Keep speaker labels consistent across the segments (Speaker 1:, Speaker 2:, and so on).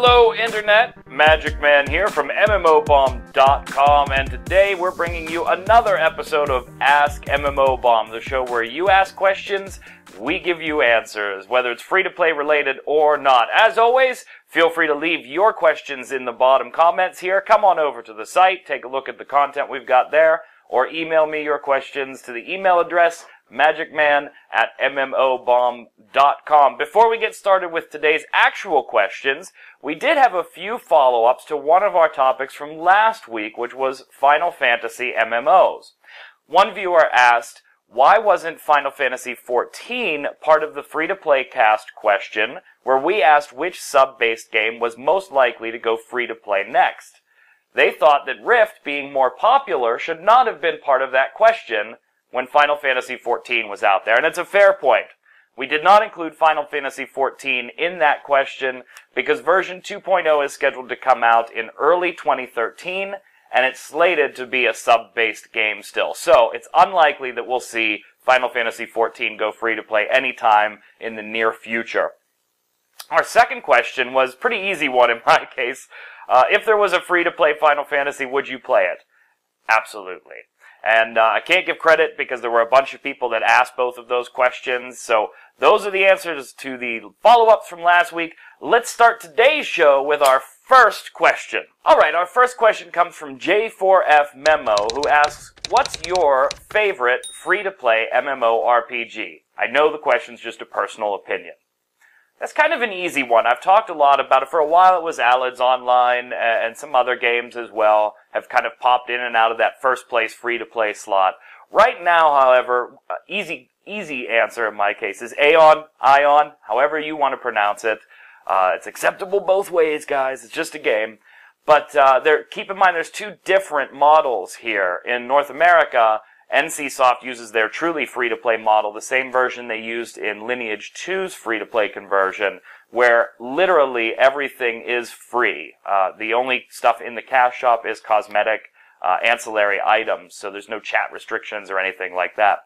Speaker 1: Hello Internet, Magic Man here from MMOBomb.com, and today we're bringing you another episode of Ask MMOBomb, the show where you ask questions, we give you answers, whether it's free-to-play related or not. As always, feel free to leave your questions in the bottom comments here. Come on over to the site, take a look at the content we've got there, or email me your questions to the email address magicman@mmobomb.com. Before we get started with today's actual questions, we did have a few follow-ups to one of our topics from last week, which was Final Fantasy MMOs. One viewer asked, why wasn't Final Fantasy XIV part of the free-to-play cast question, where we asked which sub-based game was most likely to go free-to-play next? They thought that Rift, being more popular, should not have been part of that question when Final Fantasy XIV was out there. And it's a fair point. We did not include Final Fantasy XIV in that question because version 2.0 is scheduled to come out in early 2013, and it's slated to be a sub-based game still. So it's unlikely that we'll see Final Fantasy XIV go free-to-play anytime in the near future. Our second question was a pretty easy one in my case. If there was a free-to-play Final Fantasy, would you play it? Absolutely. And I can't give credit because there were a bunch of people that asked both of those questions. So those are the answers to the follow-ups from last week. Let's start today's show with our first question. Alright, our first question comes from J4F Memo, who asks, what's your favorite free-to-play MMORPG? I know the question's just a personal opinion. That's kind of an easy one. I've talked a lot about it. For a while it was Alad's Online, and some other games as well have kind of popped in and out of that first place free-to-play slot. Right now, however, easy answer in my case is Ion, however you want to pronounce it. It's acceptable both ways, guys. It's just a game. But keep in mind there's two different models here. In North America, NCSoft uses their truly free-to-play model, the same version they used in Lineage 2's free-to-play conversion, where literally everything is free. The only stuff in the cash shop is cosmetic, ancillary items, so there's no chat restrictions or anything like that.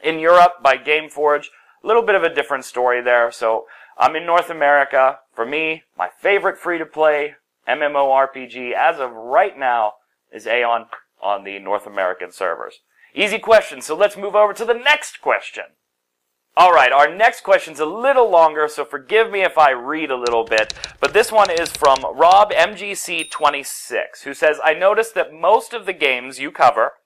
Speaker 1: In Europe, by Gameforge, a little bit of a different story there. So I'm in North America. For me, my favorite free-to-play MMORPG as of right now is Aeon on the North American servers. Easy question, so let's move over to the next question. Alright, our next question's a little longer, so forgive me if I read a little bit, but this one is from Rob MGC26, who says, I noticed that most of the games you cover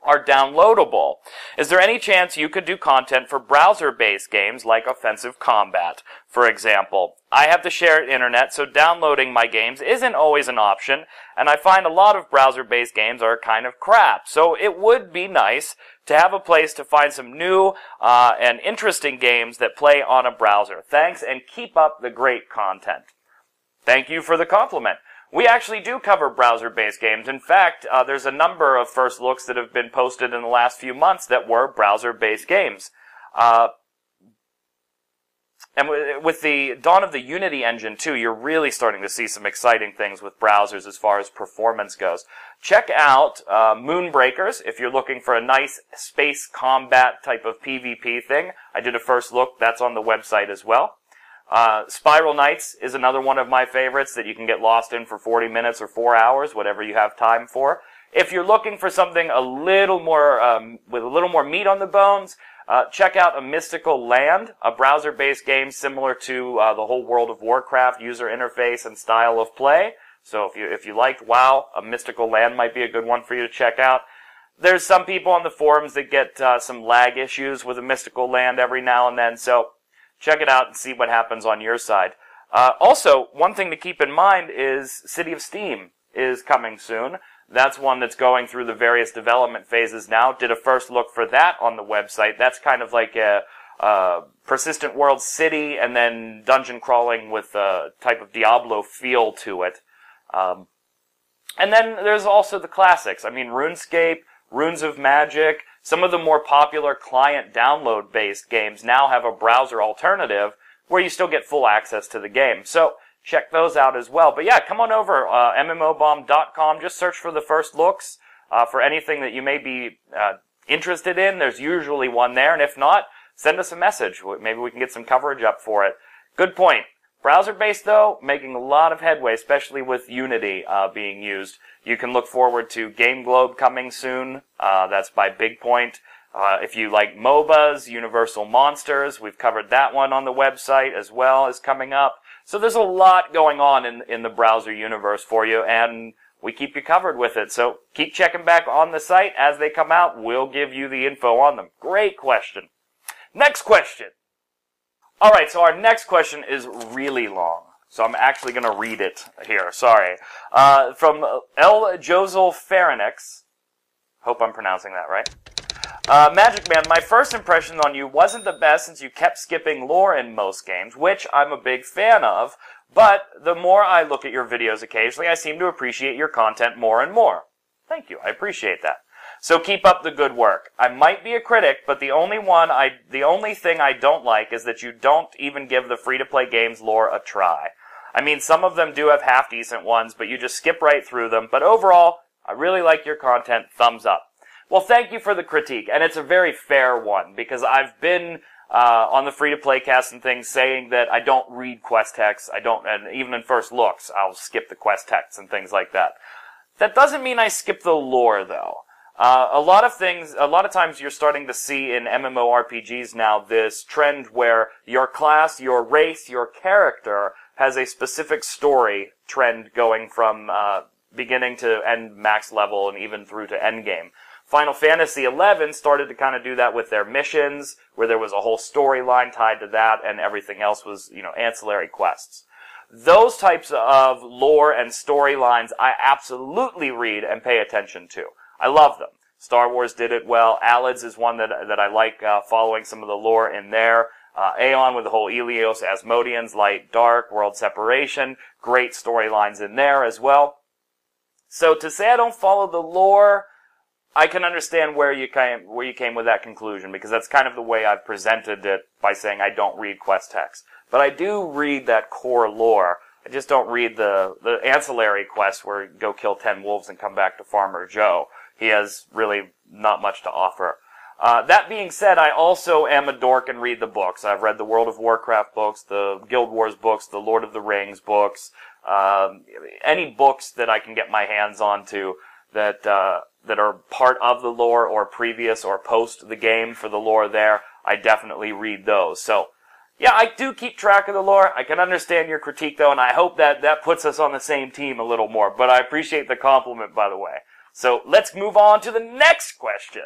Speaker 1: are downloadable. Is there any chance you could do content for browser-based games like Offensive Combat, for example? I have the shared internet, so downloading my games isn't always an option, and I find a lot of browser-based games are kind of crap. So it would be nice to have a place to find some new and interesting games that play on a browser. Thanks, and keep up the great content. Thank you for the compliment. We actually do cover browser-based games. In fact, there's a number of first looks that have been posted in the last few months that were browser-based games. And with the dawn of the Unity engine, too, you're really starting to see some exciting things with browsers as far as performance goes. Check out Moonbreakers if you're looking for a nice space combat type of PvP thing. I did a first look. That's on the website as well. Spiral Knights is another one of my favorites that you can get lost in for 40 minutes or 4 hours, whatever you have time for. If you're looking for something a little more, with a little more meat on the bones, check out A Mystical Land, a browser-based game similar to the whole World of Warcraft user interface and style of play. So if you liked WoW, A Mystical Land might be a good one for you to check out. There's some people on the forums that get some lag issues with A Mystical Land every now and then, so check it out and see what happens on your side. Also, one thing to keep in mind is City of Steam is coming soon. That's one that's going through the various development phases now. Did a first look for that on the website. That's kind of like a persistent world city and then dungeon crawling with a type of Diablo feel to it. And then there's also the classics. I mean, RuneScape, Runes of Magic, some of the more popular client download-based games now have a browser alternative where you still get full access to the game. So check those out as well. But yeah, come on over, MMOBomb.com. Just search for the first looks for anything that you may be interested in. There's usually one there, and if not, send us a message. Maybe we can get some coverage up for it. Good point. Browser-based, though, making a lot of headway, especially with Unity being used. You can look forward to Game Globe coming soon. That's by BigPoint. If you like MOBAs, Universal Monsters, we've covered that one on the website as well, is coming up. So there's a lot going on in the browser universe for you, and we keep you covered with it. So keep checking back on the site. As they come out, we'll give you the info on them. Great question. Next question. All right, so our next question is really long. So I'm actually going to read it here. Sorry. From L. Josel Farinix. Hope I'm pronouncing that right. Magic Man, my first impression on you wasn't the best since you kept skipping lore in most games, which I'm a big fan of, but the more I look at your videos occasionally, I seem to appreciate your content more and more. Thank you, I appreciate that. So keep up the good work. I might be a critic, but the only thing I don't like is that you don't even give the free-to-play games lore a try. I mean, some of them do have half-decent ones, but you just skip right through them. But overall, I really like your content. Thumbs up. Well, thank you for the critique, and it's a very fair one, because I've been on the free-to-play cast and things saying that I don't read quest texts, and even in first looks, I'll skip the quest texts and things like that. That doesn't mean I skip the lore, though. A lot of times you're starting to see in MMORPGs now this trend where your class, your race, your character has a specific story trend going from beginning to end max level and even through to end game. Final Fantasy XI started to kind of do that with their missions, where there was a whole storyline tied to that, and everything else was, ancillary quests. Those types of lore and storylines I absolutely read and pay attention to. I love them. Star Wars did it well. Alids is one that I like following some of the lore in there. Aeon with the whole Ilios, Asmodeans, Light, Dark, World Separation. Great storylines in there as well. So to say I don't follow the lore, I can understand where you came with that conclusion, because that's kind of the way I've presented it by saying I don't read quest text. But I do read that core lore. I just don't read the ancillary quests where you go kill 10 wolves and come back to Farmer Joe. He has really not much to offer. That being said, I also am a dork and read the books. I've read the World of Warcraft books, the Guild Wars books, the Lord of the Rings books, any books that I can get my hands onto that are part of the lore or previous or post the game for the lore there, I definitely read those. So, yeah, I do keep track of the lore. I can understand your critique, though, and I hope that puts us on the same team a little more. But I appreciate the compliment, by the way. So let's move on to the next question.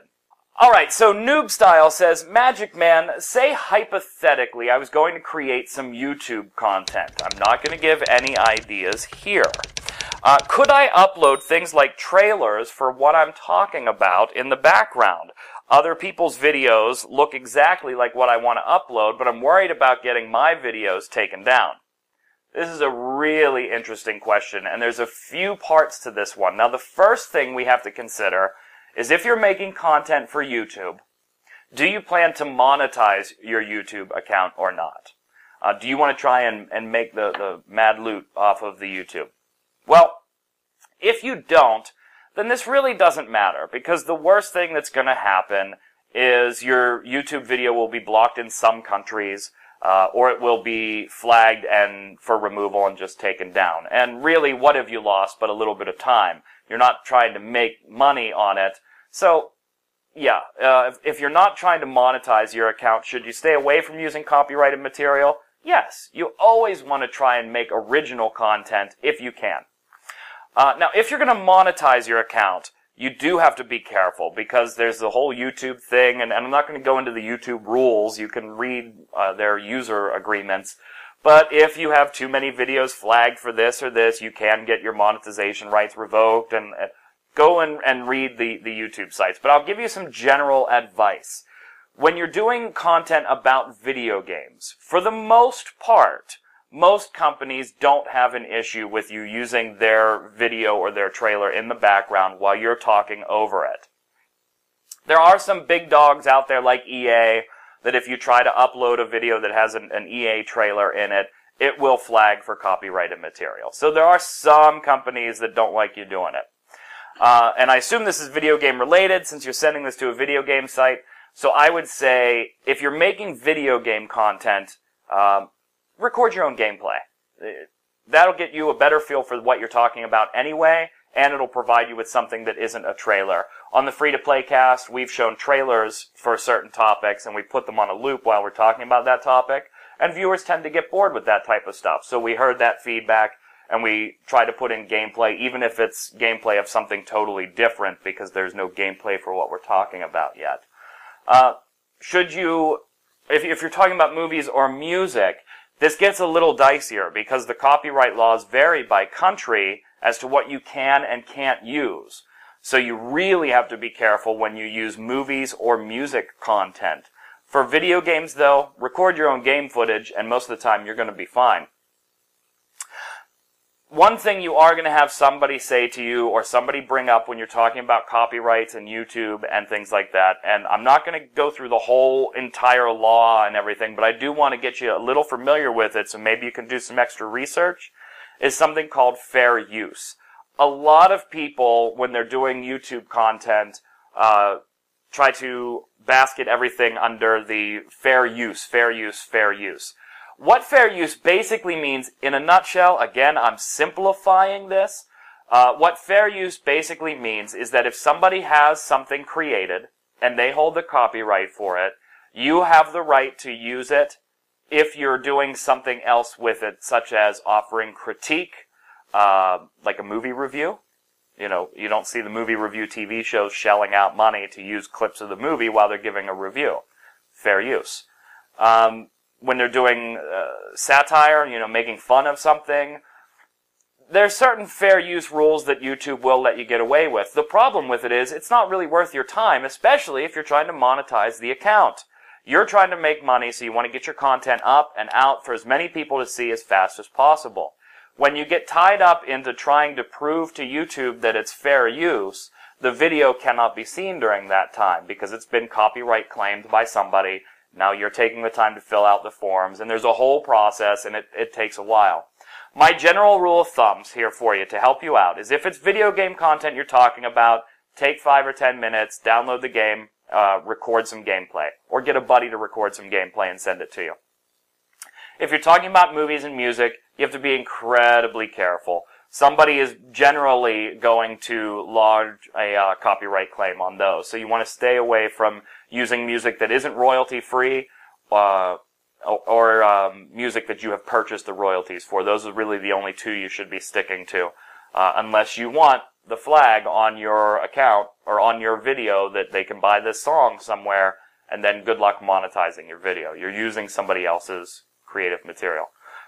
Speaker 1: Alright, so Noob Style says, Magic Man, say hypothetically I was going to create some YouTube content. I'm not going to give any ideas here. Could I upload things like trailers for what I'm talking about in the background? Other people's videos look exactly like what I want to upload, but I'm worried about getting my videos taken down. This is a really interesting question, and there's a few parts to this one. Now, the first thing we have to consider is if you're making content for YouTube, do you plan to monetize your YouTube account or not? Do you want to try and make the mad loot off of the YouTube? Well, if you don't, then this really doesn't matter, because the worst thing that's going to happen is your YouTube video will be blocked in some countries, or it will be flagged and for removal and just taken down. And really, what have you lost but a little bit of time? You're not trying to make money on it. So, yeah, if you're not trying to monetize your account, should you stay away from using copyrighted material? Yes, you always want to try and make original content if you can. Now, if you're going to monetize your account, you do have to be careful, because there's the whole YouTube thing, and I'm not going to go into the YouTube rules. You can read their user agreements. But if you have too many videos flagged for this or this, you can get your monetization rights revoked, and go and read the YouTube sites. But I'll give you some general advice. When you're doing content about video games, for the most part, most companies don't have an issue with you using their video or their trailer in the background while you're talking over it. There are some big dogs out there like EA that if you try to upload a video that has an EA trailer in it, it will flag for copyrighted material. So there are some companies that don't like you doing it. And I assume this is video game related since you're sending this to a video game site. So I would say if you're making video game content, record your own gameplay. That'll get you a better feel for what you're talking about anyway, and it'll provide you with something that isn't a trailer. On the free-to-play cast, we've shown trailers for certain topics, and we put them on a loop while we're talking about that topic, and viewers tend to get bored with that type of stuff. So we heard that feedback, and we try to put in gameplay, even if it's gameplay of something totally different, because there's no gameplay for what we're talking about yet. If you're talking about movies or music, this gets a little dicier because the copyright laws vary by country as to what you can and can't use. So you really have to be careful when you use movies or music content. For video games, though, record your own game footage, and most of the time you're going to be fine. One thing you are going to have somebody say to you or somebody bring up when you're talking about copyrights and YouTube and things like that, and I'm not going to go through the whole entire law and everything, but I do want to get you a little familiar with it so maybe you can do some extra research, is something called fair use. A lot of people, when they're doing YouTube content, try to basket everything under the fair use, fair use, fair use. What fair use basically means, in a nutshell, again, I'm simplifying this, what fair use basically means is that if somebody has something created and they hold the copyright for it, you have the right to use it if you're doing something else with it, such as offering critique, like a movie review. You know, you don't see the movie review TV shows shelling out money to use clips of the movie while they're giving a review. Fair use. When they're doing satire, you know, making fun of something, there's certain fair use rules that YouTube will let you get away with. The problem with it is it's not really worth your time, especially if you're trying to monetize the account. You're trying to make money, so you want to get your content up and out for as many people to see as fast as possible. When you get tied up into trying to prove to YouTube that it's fair use, the video cannot be seen during that time because it's been copyright claimed by somebody. Now you're taking the time to fill out the forms, and there's a whole process, and it takes a while. My general rule of thumbs here for you to help you out is if it's video game content you're talking about, take 5 or 10 minutes, download the game, record some gameplay, or get a buddy to record some gameplay and send it to you. If you're talking about movies and music, you have to be incredibly careful. Somebody is generally going to lodge a copyright claim on those. So you want to stay away from using music that isn't royalty-free or music that you have purchased the royalties for. Those are really the only two you should be sticking to, unless you want the flag on your account or on your video that they can buy this song somewhere, and then good luck monetizing your video. You're using somebody else's creative material.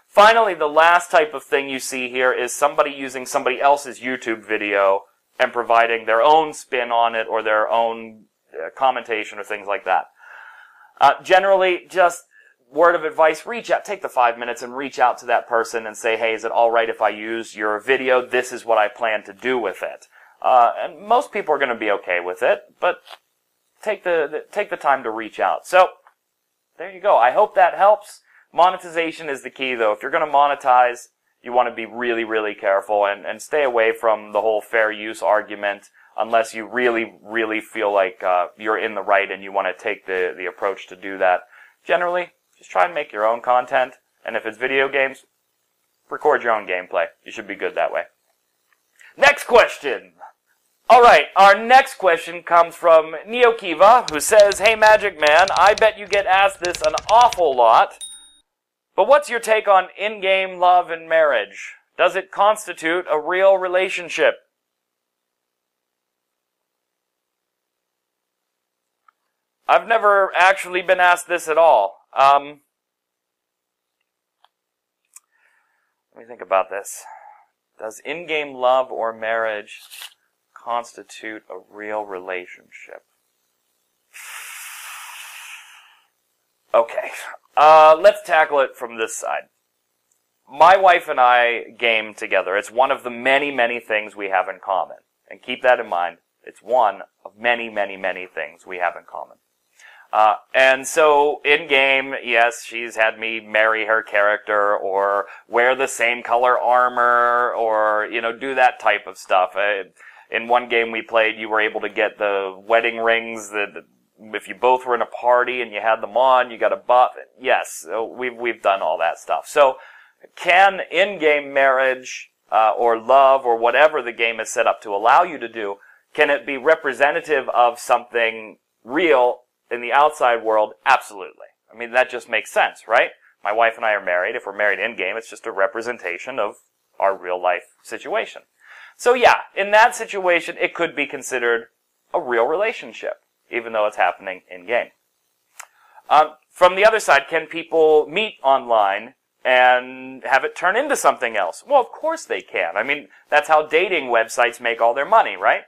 Speaker 1: Finally, the last type of thing you see here is somebody using somebody else's YouTube video and providing their own spin on it or their own commentation or things like that. Generally, just word of advice, reach out, take the 5 minutes and reach out to that person and say, hey, is it alright if I use your video? This is what I plan to do with it. And most people are going to be okay with it, but take the time to reach out. So, there you go. I hope that helps. Monetization is the key, though. If you're going to monetize, you want to be really, really careful and stay away from the whole fair use argument unless you really, really feel like you're in the right and you want to take the approach to do that. Generally, just try and make your own content, and if it's video games, record your own gameplay. You should be good that way. Next question! Alright, our next question comes from Neokiva, who says, hey Magic Man, I bet you get asked this an awful lot, but what's your take on in-game love and marriage? Does it constitute a real relationship? I've never actually been asked this at all. Let me think about this. Does in-game love or marriage constitute a real relationship? Okay. Let's tackle it from this side. My wife and I game together. It's one of the many, many things we have in common. And keep that in mind. It's one of many, many, many things we have in common. And so, in-game, yes, she's had me marry her character, or wear the same color armor, or, you know, do that type of stuff. In one game we played, you were able to get the wedding rings that if you both were in a party and you had them on, you got a buff. Yes, we've done all that stuff. So, Can in-game marriage or love or whatever the game is set up to allow you to do, can it be representative of something real in the outside world? Absolutely. I mean, that just makes sense, right? My wife and I are married. If we're married in-game, it's just a representation of our real-life situation. So yeah, in that situation, it could be considered a real relationship, even though it's happening in-game. From the other side, can people meet online and have it turn into something else? Well, of course they can. I mean, that's how dating websites make all their money, right?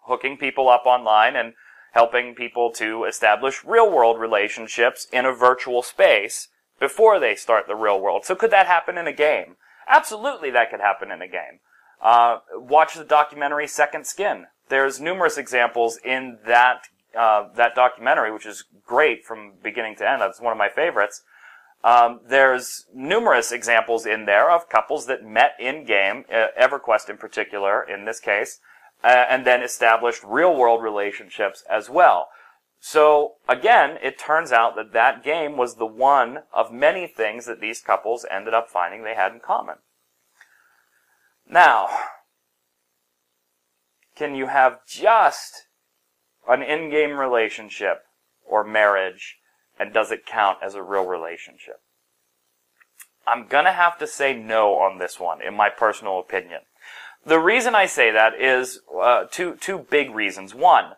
Speaker 1: Hooking people up online and helping people to establish real-world relationships in a virtual space before they start the real world. So could that happen in a game? Absolutely that could happen in a game. Watch the documentary Second Skin. There's numerous examples in that documentary, which is great from beginning to end. That's one of my favorites. There's numerous examples in there of couples that met in-game, EverQuest in particular, in this case, and then established real-world relationships as well. So, again, it turns out that that game was the one of many things that these couples ended up finding they had in common. Now, can you have just an in-game relationship or marriage, and does it count as a real relationship? I'm gonna have to say no on this one, in my personal opinion. The reason I say that is two big reasons. One,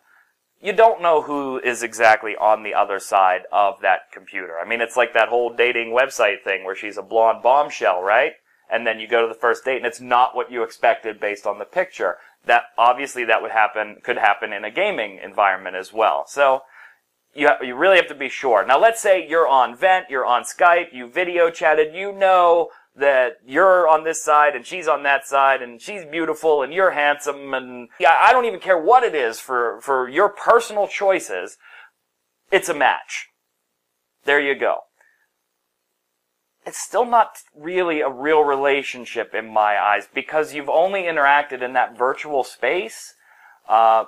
Speaker 1: you don't know who is exactly on the other side of that computer. I mean, it's like that whole dating website thing where she's a blonde bombshell, right? And then you go to the first date and it's not what you expected based on the picture. That obviously that could happen in a gaming environment as well. So you really have to be sure. Now let's say you're on Vent, you're on Skype, you video chatted, you know that you're on this side and she's on that side and she's beautiful and you're handsome and I don't even care what it is for your personal choices. It's a match. There you go. It's still not really a real relationship in my eyes because you've only interacted in that virtual space. And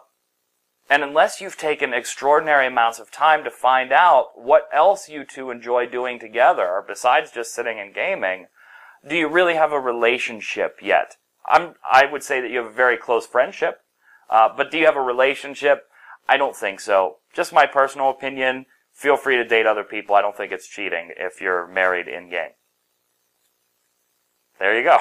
Speaker 1: unless you've taken extraordinary amounts of time to find out what else you two enjoy doing together besides just sitting and gaming, do you really have a relationship yet? I would say that you have a very close friendship. But do you have a relationship? I don't think so. Just my personal opinion. Feel free to date other people. I don't think it's cheating if you're married in-game. There you go.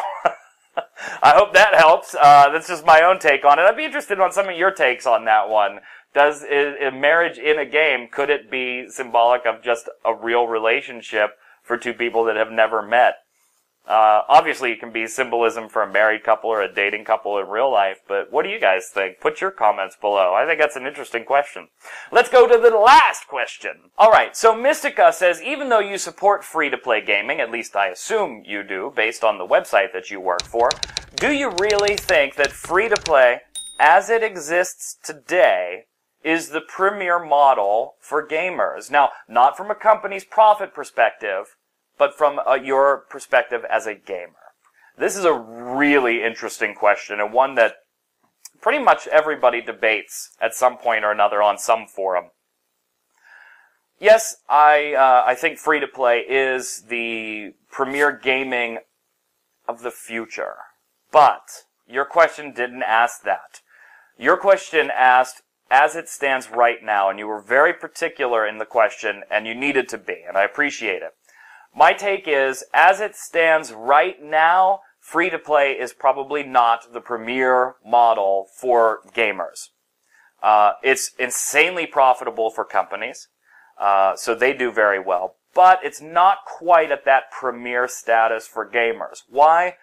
Speaker 1: I hope that helps. That's just my own take on it. I'd be interested on some of your takes on that one. Is a marriage in a game, could it be symbolic of just a real relationship for two people that have never met? Obviously it can be symbolism for a married couple or a dating couple in real life, but what do you guys think? Put your comments below. I think that's an interesting question. Let's go to the last question. Alright, so Mystica says, even though you support free-to-play gaming, at least I assume you do, based on the website that you work for, do you really think that free-to-play, as it exists today, is the premier model for gamers? Now, not from a company's profit perspective, but from your perspective as a gamer. This is a really interesting question, and one that pretty much everybody debates at some point or another on some forum. Yes, I think free-to-play is the premier gaming of the future. But your question didn't ask that. Your question asked, as it stands right now, and you were very particular in the question, and you needed to be, and I appreciate it. My take is, as it stands right now, free-to-play is probably not the premier model for gamers. It's insanely profitable for companies, so they do very well. But it's not quite at that premier status for gamers. Why?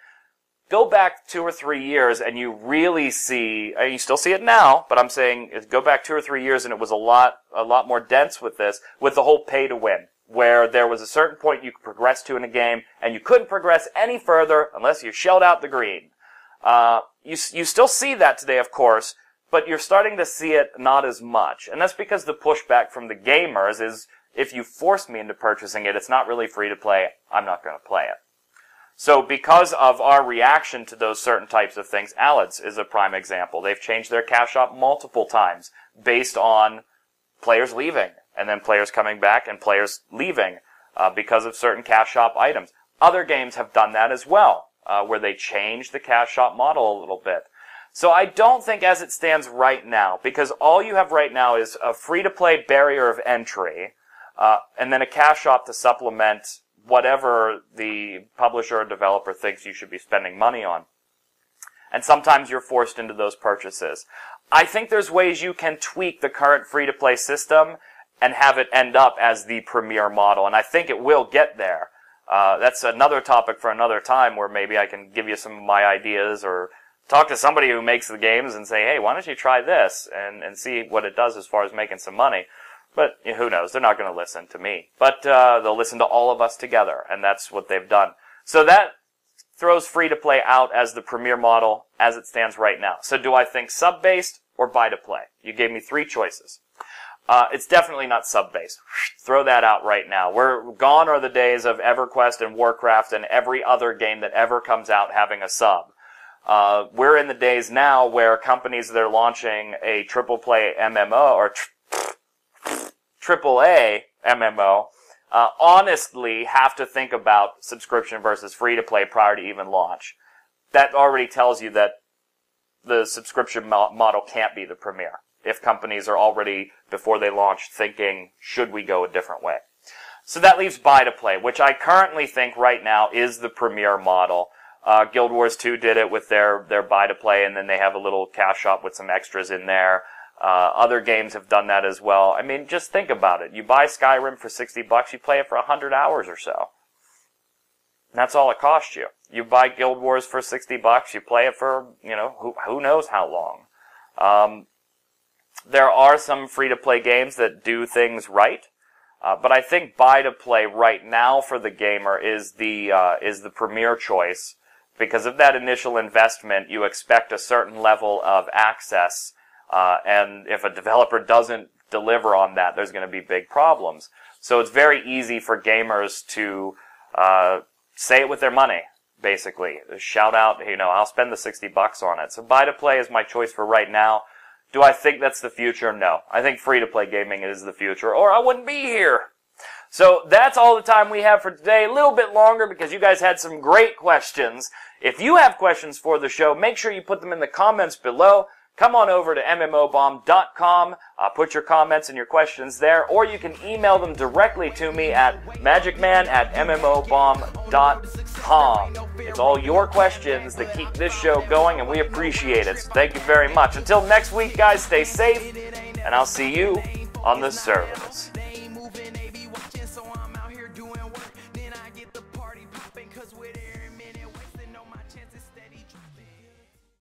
Speaker 1: Go back 2 or 3 years and you really see, and you still see it now, but I'm saying go back 2 or 3 years and it was a lot more dense with this, with the whole pay to win, where there was a certain point you could progress to in a game, and you couldn't progress any further unless you shelled out the green. You still see that today, of course, but you're starting to see it not as much. And that's because the pushback from the gamers is, if you force me into purchasing it, it's not really free to play, I'm not going to play it. So because of our reaction to those certain types of things, Aladd's is a prime example. They've changed their cash shop multiple times based on players leaving, and then players coming back and players leaving because of certain cash shop items. Other games have done that as well, where they changed the cash shop model a little bit. So I don't think as it stands right now, because all you have right now is a free-to-play barrier of entry, and then a cash shop to supplement whatever the publisher or developer thinks you should be spending money on. And sometimes you're forced into those purchases. I think there's ways you can tweak the current free-to-play system and have it end up as the premier model, and I think it will get there. That's another topic for another time where maybe I can give you some of my ideas or talk to somebody who makes the games and say, hey, why don't you try this and see what it does as far as making some money. But who knows? They're not going to listen to me. But they'll listen to all of us together, and that's what they've done. So that throws free-to-play out as the premier model as it stands right now. So do I think sub-based or buy-to-play? You gave me 3 choices. It's definitely not sub-based. Throw that out right now. Gone are the days of EverQuest and Warcraft and every other game that ever comes out having a sub. We're in the days now where companies that are launching a triple-play MMO or triple-A MMO honestly have to think about subscription versus free-to-play prior to even launch. That already tells you that the subscription model can't be the premier if companies are already, before they launch, thinking, should we go a different way? So that leaves buy-to-play, which I currently think right now is the premier model. Guild Wars 2 did it with their buy-to-play, and then they have a little cash shop with some extras in there. Other games have done that as well. I mean, just think about it. You buy Skyrim for $60, you play it for 100 hours or so. And that's all it costs you. You buy Guild Wars for $60, you play it for, who knows how long. There are some free-to-play games that do things right, but I think buy-to-play right now for the gamer is the premier choice. Because of that initial investment, you expect a certain level of access, and if a developer doesn't deliver on that, there's going to be big problems. So it's very easy for gamers to say it with their money, basically. Shout out, I'll spend the $60 on it. So buy-to-play is my choice for right now. Do I think that's the future? No. I think free-to-play gaming is the future, or I wouldn't be here. So that's all the time we have for today. A little bit longer because you guys had some great questions. If you have questions for the show, make sure you put them in the comments below. Come on over to MMOBomb.com, put your comments and your questions there, or you can email them directly to me at magicman@MMOBomb.com. It's all your questions that keep this show going, and we appreciate it. So thank you very much. Until next week, guys, stay safe, and I'll see you on the servers.